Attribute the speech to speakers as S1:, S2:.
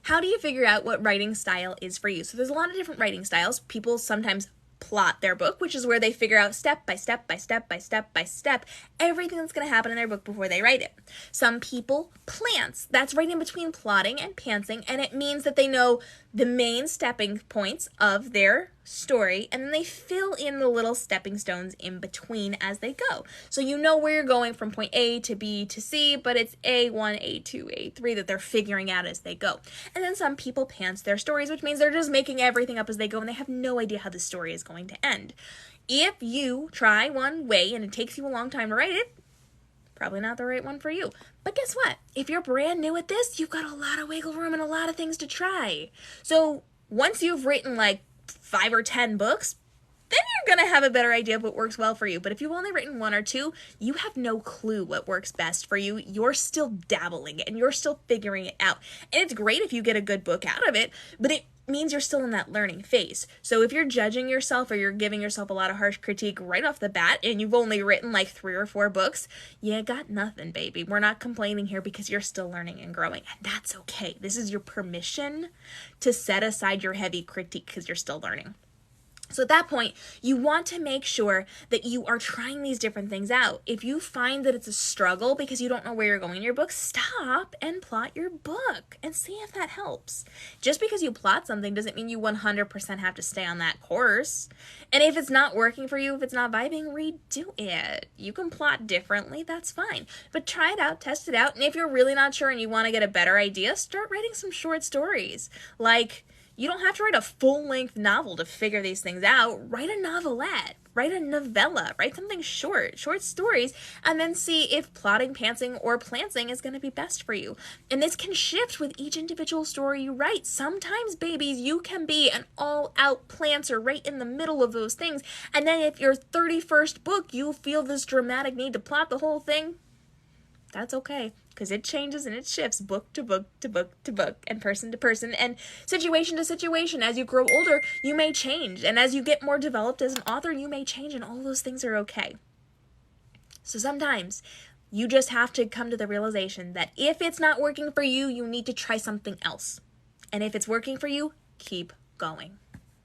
S1: how do you figure out what writing style is for you? So there's a lot of different writing styles. People sometimes plot their book, which is where they figure out step by step by step by step by step everything that's going to happen in their book before they write it. Some people plants. That's right in between plotting and pantsing, and it means that they know the main stepping points of their story, and then they fill in the little stepping stones in between as they go. So you know where you're going from point A to B to C, but it's A1, A2, A3 that they're figuring out as they go. And then some people pants their stories, which means they're just making everything up as they go, and they have no idea how the story is going to end. If you try one way and it takes you a long time to write it, probably not the right one for you. But guess what? If you're brand new at this, you've got a lot of wiggle room and a lot of things to try. So once you've written like 5 or 10 books, then you're going to have a better idea of what works well for you. But if you've only written 1 or 2, you have no clue what works best for you. You're still dabbling and you're still figuring it out. And it's great if you get a good book out of it, but it means you're still in that learning phase. So if you're judging yourself or you're giving yourself a lot of harsh critique right off the bat and you've only written like 3 or 4 books, you got nothing, baby. We're not complaining here because you're still learning and growing, and that's okay. This is your permission to set aside your heavy critique because you're still learning. So at that point, you want to make sure that you are trying these different things out. If you find that it's a struggle because you don't know where you're going in your book, stop and plot your book and see if that helps. Just because you plot something doesn't mean you 100% have to stay on that course. And if it's not working for you, if it's not vibing, redo it. You can plot differently, that's fine. But try it out, test it out, and if you're really not sure and you want to get a better idea, start writing some short stories. Like, you don't have to write a full-length novel to figure these things out. Write a novelette, write a novella, write something short stories, and then see if plotting, pantsing, or plantsing is going to be best for you. And this can shift with each individual story you write. Sometimes, babies, you can be an all-out plantser right in the middle of those things, and then if your 31st book, you feel this dramatic need to plot the whole thing, that's okay, because it changes and it shifts book to book to book to book and person to person and situation to situation. As you grow older, you may change. And as you get more developed as an author, you may change, and all those things are okay. So sometimes you just have to come to the realization that if it's not working for you, you need to try something else. And if it's working for you, keep going.